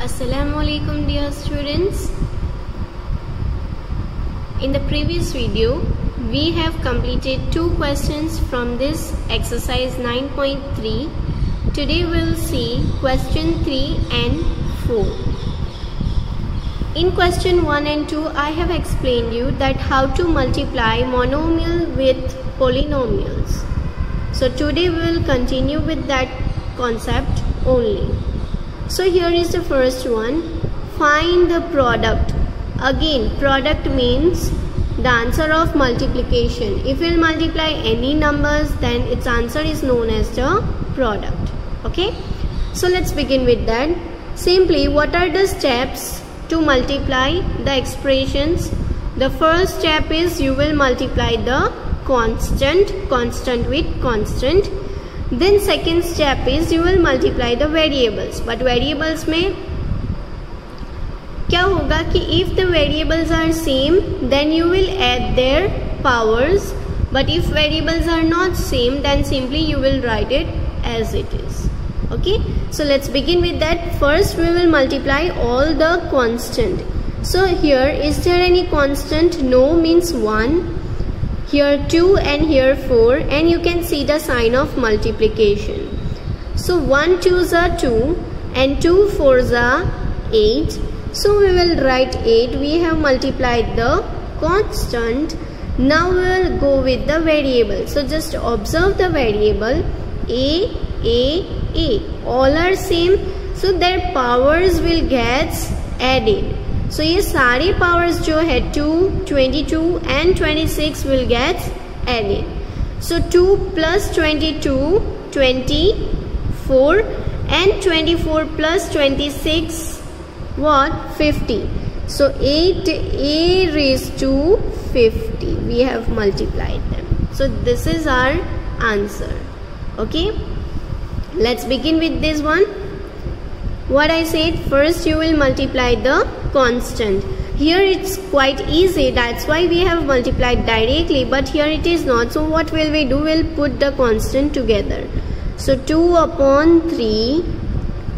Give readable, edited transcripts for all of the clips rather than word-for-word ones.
Assalamualaikum dear students. In the previous video we have completed two questions from this exercise 9.3. Today we'll see question 3 and 4. In question 1 and 2 I have explained you that how to multiply monomial with polynomials. So today we will continue with that concept only. So here is the first one. Find the product. Again, product means the answer of multiplication. If we will multiply any numbers, then its answer is known as the product. Okay. So let's begin with that. Simply, what are the steps to multiply the expressions? The first step is you will multiply the constant with constant. Then second step is you will multiply the variables. But variables में क्या होगा कि if the variables are same, then you will add their powers. But if variables are not same, then simply you will write it as it is. Okay. So let's begin with that. First we will multiply all the constant. So here, is there any constant? No means 1. Here 2 and here 4, and you can see the sign of multiplication. So 1 2s are 2 and 2 4s are 8. So we will write 8. We have multiplied the constant. Now we will go with the variable. So just observe the variable a. All are same. So their powers will get added. So ये सारे powers जो है 2, 22 and 26 will get added. So 2 plus 22, 24 and 24 plus 26, what? 50. So 8a raised to 50. We have multiplied them. So this is our answer. Okay. Let's begin with this one. What I said, first you will multiply the constant. Here it's quite easy, that's why we have multiplied directly, but here it is not. So what will we do? We'll put the constant together. So 2 upon 3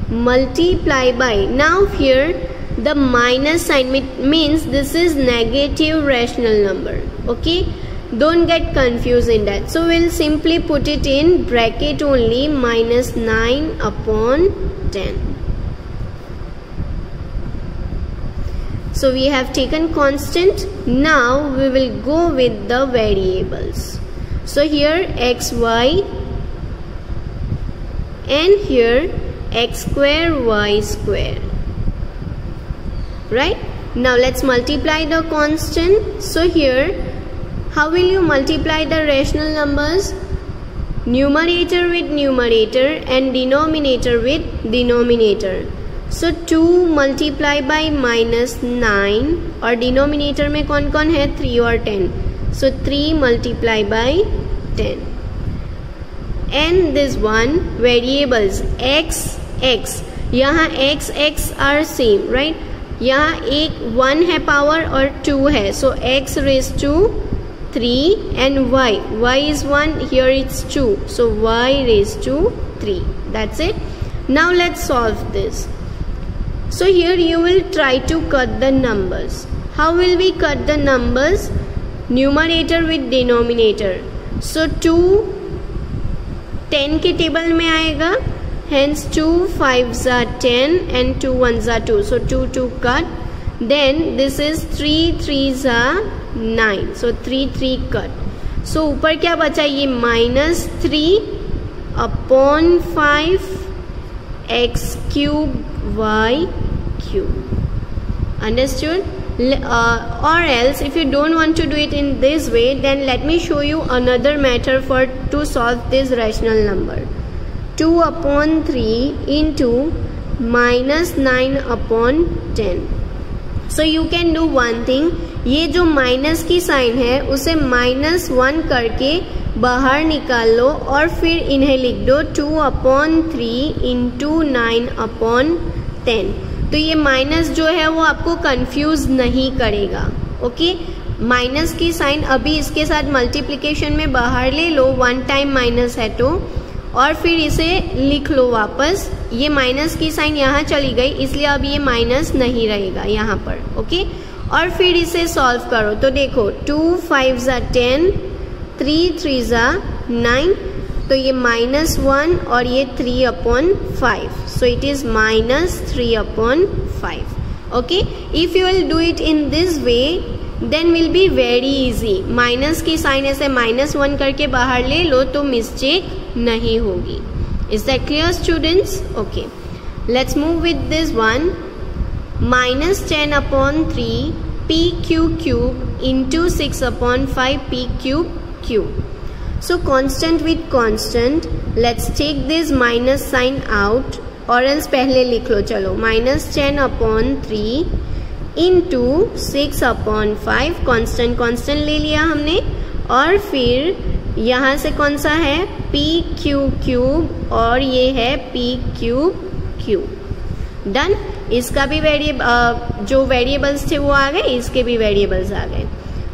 multiply by, now here the minus sign means this is negative rational number. Okay, don't get confused in that. So we'll simply put it in bracket only, minus 9 upon 10. So we have taken constant. Now we will go with the variables. So here xy and here x square y square. Right? Now let's multiply the constant. So here, how will you multiply the rational numbers? Numerator with numerator and denominator with denominator. So 2 multiply by minus 9, और denominator में कौन कौन है? 3 और 10. So 3 multiply by 10. And this one, variables x, यहाँ x are same, right? यहाँ एक 1 है power और 2 है. So x raised to 3 and y is 1, here it's 2. So y raised to 3. That's it. Now let's solve this. So here you will try to cut the numbers. How will we cut the numbers? Numerator with denominator. So 2 10 के table में आएगा. Hence 2 5s are 10 and 2 1s are 2. So 2 cut. Then this is 3 3s are 9. So 3 cut. So ऊपर क्या बचा? ये minus 3 upon 5 x cube y cube. Understood? Or else if you don't want to do it in this way, then let me show you another method to solve this rational number. 2 upon 3 into minus 9 upon 10. So you can do one thing. ये जो minus की sign है उसे -1 करके बाहर निकाल लो और फिर इन्हें लिख दो 2 upon 3 into 9 upon 10. तो ये माइनस जो है वो आपको कंफ्यूज नहीं करेगा. ओके, माइनस की साइन अभी इसके साथ मल्टीप्लिकेशन में बाहर ले लो, 1 टाइम माइनस है तो, और फिर इसे लिख लो वापस ये माइनस की साइन यहाँ चली गई, इसलिए अब ये माइनस नहीं रहेगा यहाँ पर। ओके, और फिर इसे सॉल्व करो तो देखो 2 5 ज़ा 10, 3 3 ज़ा 9, तो ये -1 और ये 3/5, so it is -3/5। Okay, if you will do it in this way then will be very easy. Minus की साइन ऐसे -1 करके बाहर ले लो तो मिस्टेक नहीं होगी। Is that clear students? Okay, let's move with this one. -10/3 p³ into 6/5 p³. So constant with constant, let's take this minus sign out, और else पहले लिख लो। चलो -10/3 into 6/5, constant constant ले लिया हमने, और फिर यहाँ से कौन सा है p³ और ये है p³। डन। इसका भी जो वेरिएबल्स थे वो आ गए, इसके भी वेरिएबल्स आ गए।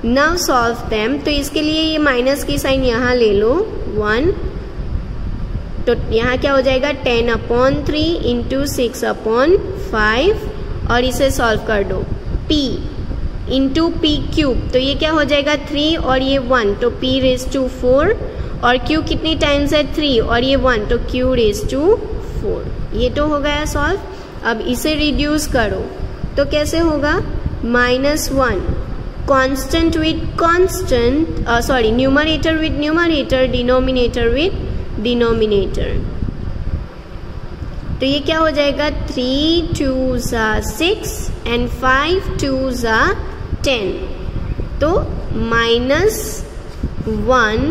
Now solve them. तो इसके लिए ये माइनस की साइन यहाँ ले लो 1, तो यहाँ क्या हो जाएगा 10/3 into 6/5, और इसे सॉल्व कर दो p into p³, तो ये क्या हो जाएगा 3 और ये 1, तो p⁴, और q कितनी टाइम्स है 3 और ये 1, तो q⁴। ये तो हो गया सॉल्व। अब इसे रिड्यूस करो तो कैसे होगा -1 constant with constant, sorry numerator with numerator, denominator with denominator, तो ये क्या हो जाएगा 3 2 ज़ा 6 एंड 5 2 ज़ा 10, तो -1,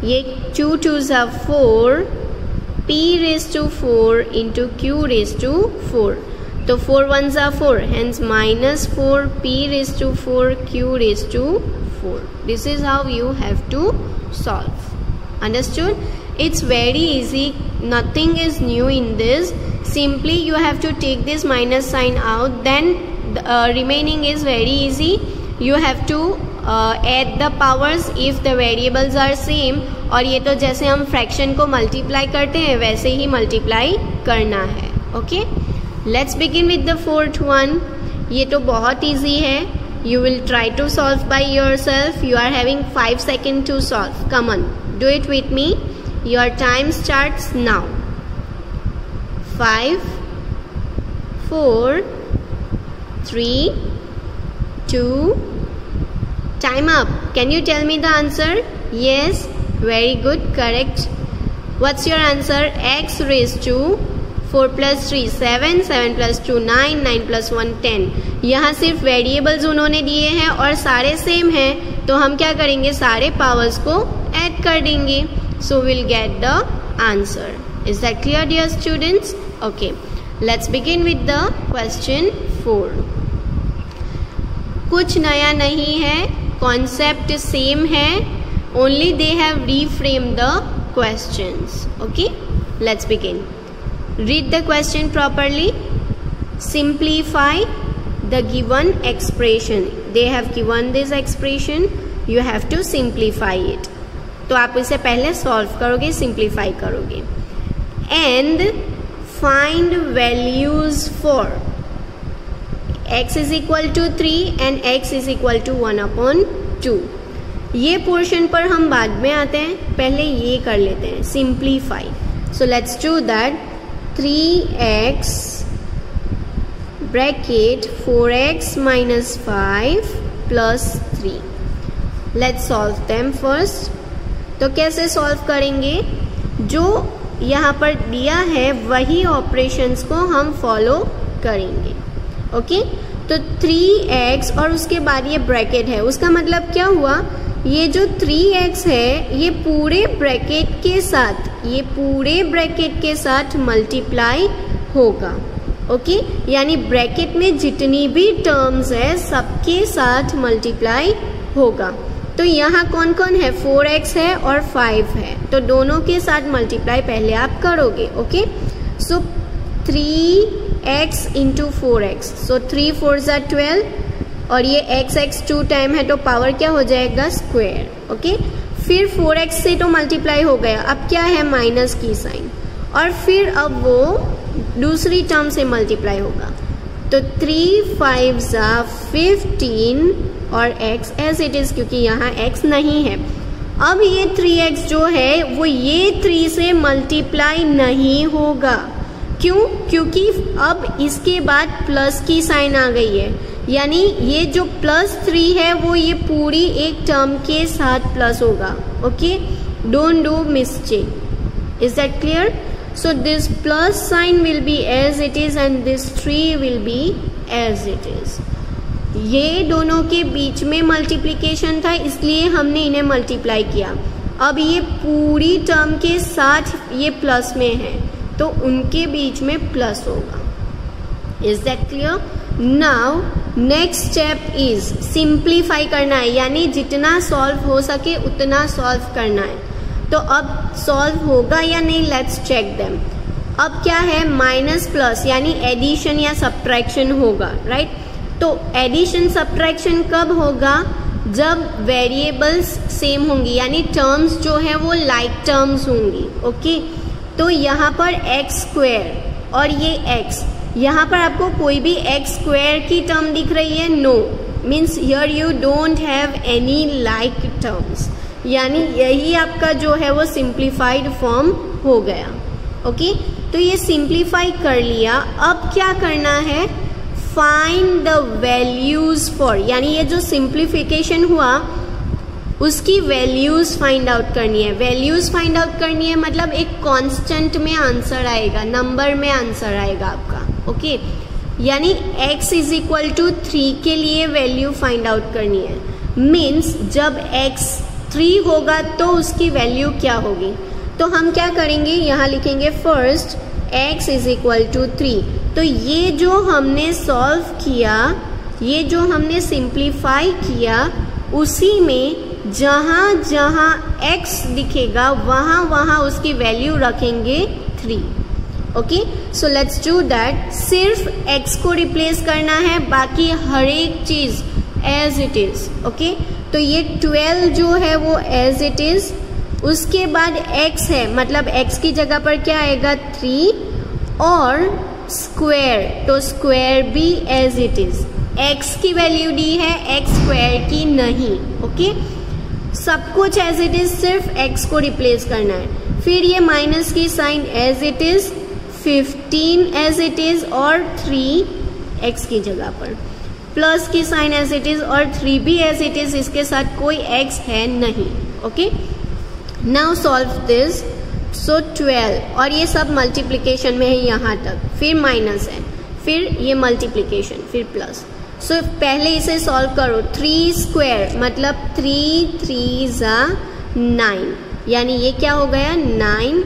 ये 2 2 ज़ा 4 p⁴ into q⁴, तो 4 1 ज़ा 4, hence -4 p⁴ q⁴. This is how you have to solve. Understood? It's very easy, nothing is new in this. Simply you have to take this minus sign out, then the remaining is very easy. You have to add the powers if the variables are same, और ये तो जैसे हम fraction को multiply करते हैं वैसे ही multiply करना है। Okay, let's begin with the fourth one. ये तो बहुत ईजी है, you will try to solve by yourself. You are having 5 seconds to solve. Come on, do it with me. Your time starts now. 5 4 3 2 time up. Can you tell me the answer? Yes, very good, correct. What's your answer? X raised to 4 + 3 7, 7 + 2 9, 9 + 1 10। यहाँ सिर्फ variables उन्होंने दिए हैं और सारे same हैं, तो हम क्या करेंगे सारे पावर्स को ऐड कर देंगे, so we'll get the answer. Is that clear dear students? Okay, let's begin with the question 4. कुछ नया नहीं है, कॉन्सेप्ट सेम है, only they have reframed the questions. Okay, let's begin. Read the question properly. Simplify the given expression. They have given this expression, you have to simplify it. तो आप इसे पहले solve करोगे, सिंप्लीफाई करोगे। And find values for x is equal to 3 and x is equal to 1/2. ये portion पर हम बाद में आते हैं, पहले ये कर लेते हैं simplify. So let's do that. 3x bracket 4x - 5 + 3। Let's solve them first. तो कैसे सॉल्व करेंगे, जो यहाँ पर दिया है वही ऑपरेशंस को हम फॉलो करेंगे। ओके, तो 3x और उसके बाद ये ब्रैकेट है, उसका मतलब क्या हुआ, ये जो 3x है ये पूरे ब्रैकेट के साथ मल्टीप्लाई होगा। ओके, यानी ब्रैकेट में जितनी भी टर्म्स है सबके साथ मल्टीप्लाई होगा। तो यहाँ कौन कौन है, 4x है और 5 है, तो दोनों के साथ मल्टीप्लाई पहले आप करोगे। ओके, सो 3x into 4x, सो 3 4 ज़ा 12, और ये x 2 टाइम है तो पावर क्या हो जाएगा स्क्वायर। ओके, फिर 4x से तो मल्टीप्लाई हो गया, अब क्या है माइनस की साइन, और फिर अब वो दूसरी टर्म से मल्टीप्लाई होगा। तो 3 5 15 और x एज इट इज, क्योंकि यहाँ x नहीं है। अब ये 3x जो है वो ये 3 से मल्टीप्लाई नहीं होगा। क्यों? क्योंकि अब इसके बाद प्लस की साइन आ गई है, यानी ये जो +3 है वो ये पूरी एक टर्म के साथ प्लस होगा। Okay, don't do mistake. Is that clear? So this plus sign will be as it is and this 3 will be as it is. ये दोनों के बीच में मल्टीप्लिकेशन था, इसलिए हमने इन्हें मल्टीप्लाई किया। अब ये पूरी टर्म के साथ ये प्लस में है, तो उनके बीच में प्लस होगा। Is that clear? Now next step is simplify करना है, यानी जितना सॉल्व हो सके उतना सॉल्व करना है। तो अब सॉल्व होगा या नहीं, लेट्स चेक देम। अब क्या है, माइनस प्लस यानी एडिशन या सब्ट्रैक्शन होगा, राइट? तो एडिशन सब्ट्रैक्शन कब होगा? जब वेरिएबल्स सेम होंगी, यानी टर्म्स जो है वो लाइक टर्म्स होंगी। ओके, तो यहाँ पर x² और ये x, यहाँ पर आपको कोई भी x² की टर्म दिख रही है? No, means here you don't have any like terms, यानी यही आपका जो है वो सिंप्लीफाइड फॉर्म हो गया। ओके, तो ये सिंप्लीफाई कर लिया। अब क्या करना है, फाइंड द वैल्यूज फॉर, यानी ये जो सिंप्लीफिकेशन हुआ उसकी वैल्यूज फाइंड आउट करनी है। वैल्यूज फाइंड आउट करनी है मतलब एक कांस्टेंट में आंसर आएगा, नंबर में आंसर आएगा आपका। ओके, यानी x इज इक्वल टू 3 के लिए वैल्यू फाइंड आउट करनी है। मीन्स जब x 3 होगा तो उसकी वैल्यू क्या होगी। तो हम क्या करेंगे, यहाँ लिखेंगे first x is equal to 3। तो ये जो हमने सॉल्व किया, ये जो हमने सिंप्लीफाई किया, उसी में जहाँ जहाँ x दिखेगा वहाँ वहाँ उसकी वैल्यू रखेंगे 3। Okay, so let's do that. सिर्फ x को रिप्लेस करना है, बाकी हर एक चीज एज इट इज। ओके, तो ये 12 जो है वो एज इट इज, उसके बाद x है, मतलब x की जगह पर क्या आएगा 3 और स्क्वायर, तो स्क्वायर भी एज इट इज। x की वैल्यू दी है, x² की नहीं। ओके, सब कुछ एज इट इज, सिर्फ x को रिप्लेस करना है। फिर ये माइनस की sign as it is, 15 as it is और 3 x की जगह पर, प्लस की साइन एज इट इज और 3 भी एज इट इज, इसके साथ कोई x है नहीं। Okay, now solve this. So 12 और ये सब मल्टीप्लिकेशन में है यहाँ तक, फिर माइनस है, फिर ये मल्टीप्लिकेशन, फिर प्लस। सो पहले इसे सॉल्व करो। 3² मतलब 3 3 9, यानी ये क्या हो गया 9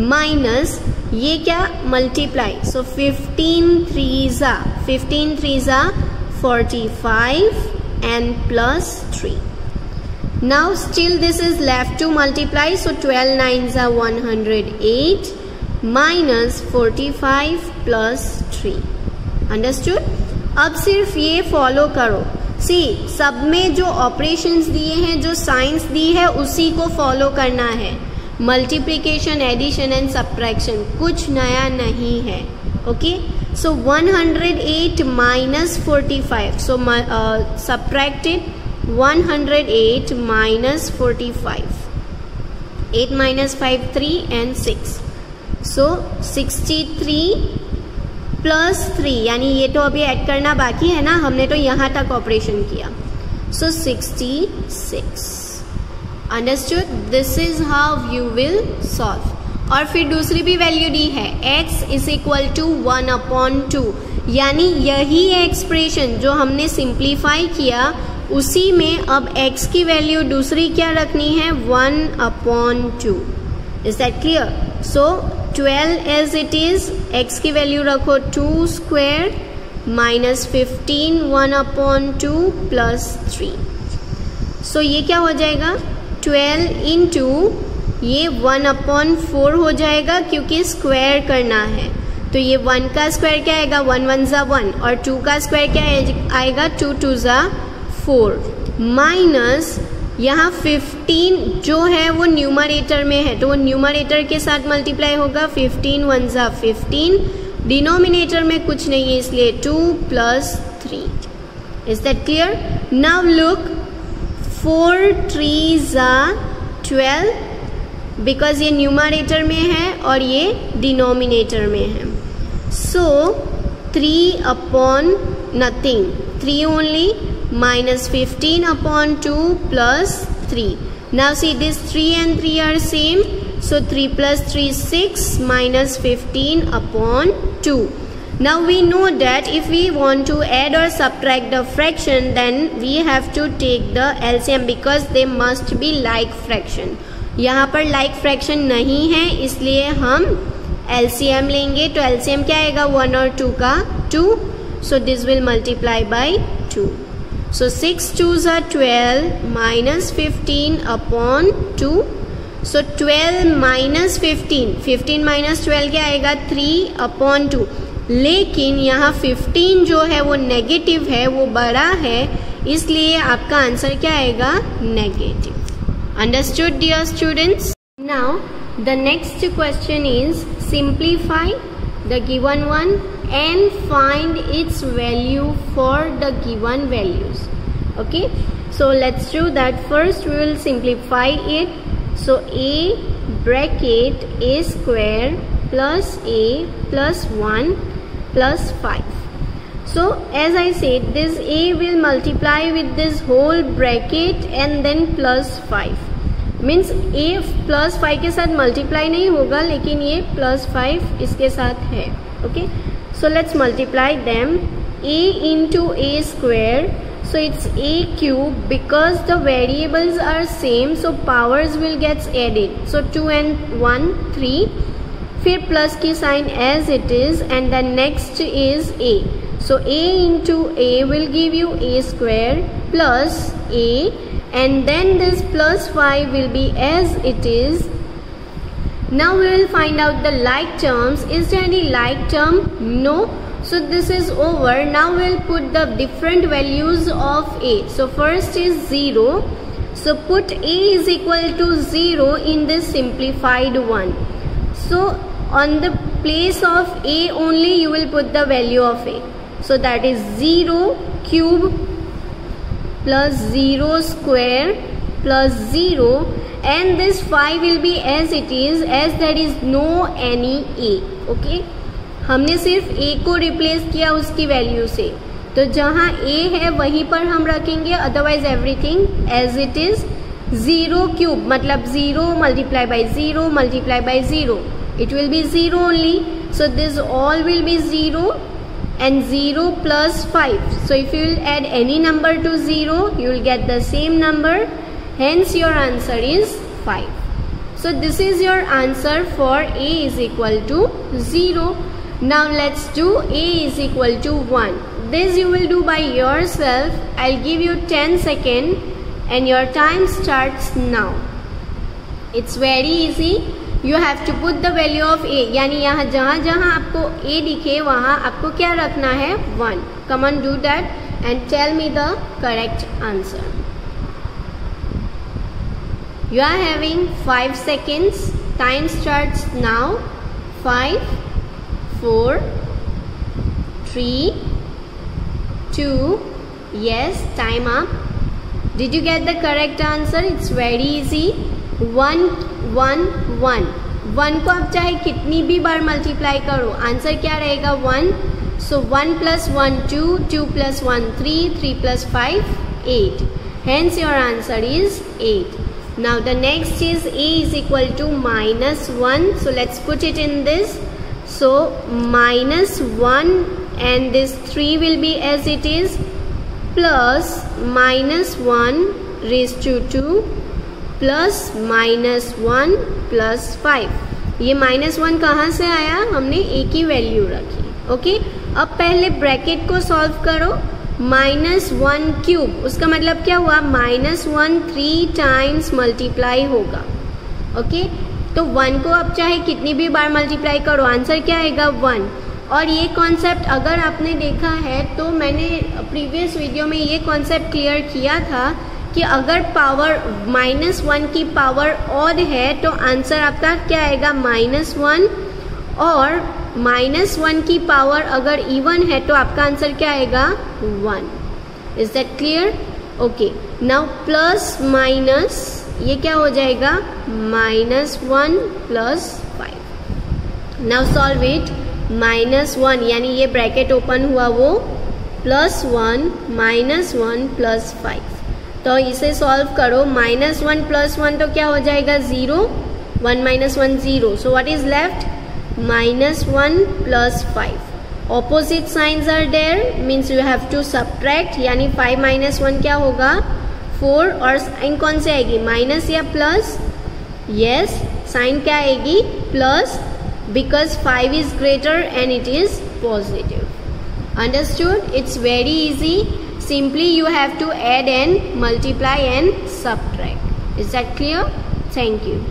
माइनस ये क्या multiply, so 15 3 45 and plus 3। Now still this is left to multiply, so 12 9s are 108 minus 45 plus 3. Understood? अब सिर्फ ये फॉलो करो। सी सब में जो ऑपरेशंस दिए हैं, जो साइंस दी है, उसी को फॉलो करना है। मल्टीप्लिकेशन, एडिशन एंड सब्ट्रैक्शन, कुछ नया नहीं है। Okay, so 108 minus 45, so subtracted 108 minus 45, 8 minus 5 3 and 6, so 63 plus 3, यानी ये तो अभी ऐड करना बाकी है ना, हमने तो यहाँ तक ऑपरेशन किया, so 66। Understood? This is how you will solve. और फिर दूसरी भी वैल्यू दी है, x इज इक्वल टू 1/2, यानी यही एक्सप्रेशन जो हमने सिंप्लीफाई किया, उसी में अब x की वैल्यू दूसरी क्या रखनी है 1/2। Is that clear? So 12 as it is, x की वैल्यू रखो 2² माइनस 15 1/2 प्लस 3। सो ये क्या हो जाएगा 12 इंटू ये 1/4 हो जाएगा, क्योंकि स्क्वायर करना है। तो ये 1 का स्क्वायर क्या आएगा 1 1 ज़ा 1, और 2 का स्क्वायर क्या आएगा 2 2 ज़ा 4, माइनस यहाँ 15 जो है वो न्यूमरेटर में है, तो वो न्यूमरेटर के साथ मल्टीप्लाई होगा, 15 1 ज़ा 15, डिनोमिनेटर में कुछ नहीं है इसलिए 2 + 3. Is that clear? Now look, 4 3 ज़ा 12 बिकॉज ये न्यूमरेटर में है और ये डिनोमिनेटर में है. सो 3 upon nothing, 3 only, minus 15 upon 2 plus 3. Now see, this 3 and 3 are same, so 3 plus 3 is 6 minus 15 upon 2. Now we know that if we want to add or subtract the fraction, then we have to take the LCM because they must be like fraction. यहाँ पर like fraction नहीं है इसलिए हम LCM लेंगे. तो LCM क्या आएगा? 1 और 2 का 2, so this will multiply by 2. So 6 2s are 12 minus 15 upon 2. So 12 minus 15, 15 minus 12 क्या आएगा? 3 upon 2. लेकिन यहाँ 15 जो है वो नेगेटिव है, वो बड़ा है, इसलिए आपका आंसर क्या आएगा? Negative. Understood, dear students? Now the next question is simplify the given one and find its value for the given values. Okay, so let's do that. First we will simplify it. So a bracket a square plus a plus 1 plus 5. So as I said, this a will multiply with this whole bracket and then plus 5. Means a plus 5 के साथ multiply नहीं होगा, लेकिन ये plus 5 इसके साथ है. Okay, so let's multiply them. a into a square, so it's a cube because the variables are same, so powers will gets added. So 2 and 1 3, फिर प्लस की sign as it is and the next is a. So a into a will give you a square plus a, and then this plus 5 will be as it is. Now we will find out the like terms. Is there any like term? No. So this is over. Now we will put the different values of a. So first is 0. So put a is equal to 0 in this simplified one. So on the place of a only you will put the value of a. So that is 0 cube plus 0 square plus 0, and this 5 will be as it is, as there is no any a. Okay, हमने सिर्फ a को replace किया उसकी value से, तो जहाँ a है वहीं पर हम रखेंगे, otherwise everything as it is. 0 cube मतलब 0 multiply by 0 multiply by 0, it will be 0 only, so this all will be 0 and 0 plus 5. So if you will add any number to 0, you will get the same number, hence your answer is 5. So this is your answer for a is equal to 0. Now let's do a is equal to 1. This you will do by yourself. I'll give you 10 seconds and your time starts now. It's very easy. You have to put the value of a, यानी यहाँ जहाँ जहाँ आपको a दिखे वहाँ आपको क्या रखना है? 1. Come on, do that and tell me the correct answer. You are having 5 seconds. Time starts now. 5 4 3 2. Yes, time up. Did you get the correct answer? It's very easy. 1 1 1. 1 को आप चाहे कितनी भी बार मल्टीप्लाई करो, आंसर क्या रहेगा? 1. सो 1 plus 1 2, 2 plus 1 3, 3 plus 5 8. Hence your answer is 8. Now the next is a is equal to minus 1. So let's put it in this. So minus 1 and this 3 will be as it is, plus minus 1 raised to 2 plus minus 1 plus 5. ये minus 1 कहाँ से आया? हमने a की value रखी. Okay, अब पहले bracket को सॉल्व करो. माइनस 1 क्यूब, उसका मतलब क्या हुआ? माइनस 1 3 टाइम्स मल्टीप्लाई होगा. ओके, तो 1 को आप चाहे कितनी भी बार मल्टीप्लाई करो, आंसर क्या आएगा? 1. और ये कॉन्सेप्ट अगर आपने देखा है तो मैंने प्रीवियस वीडियो में ये कॉन्सेप्ट क्लियर किया था कि अगर पावर -1 की पावर ऑड है तो आंसर आपका क्या आएगा -1, और -1 की पावर अगर इवन है तो आपका आंसर क्या आएगा 1। Is that clear? Okay, now plus minus ये क्या हो जाएगा -1 + 5। Now solve it. -1 यानी ये ब्रैकेट ओपन हुआ वो +1 -1 + 5, तो इसे सॉल्व करो। -1 + 1 तो क्या हो जाएगा 0, 1 - 1 0, so what is left -1 + 5। Opposite signs are there means you have to subtract, यानी 5 - 1 क्या होगा 4, और साइन कौन से आएगी माइनस या प्लस? यस, साइन क्या आएगी plus, because 5 is greater and it is positive. Understood? It's very easy. Simply you have to add and multiply and subtract. Is that clear? Thank you.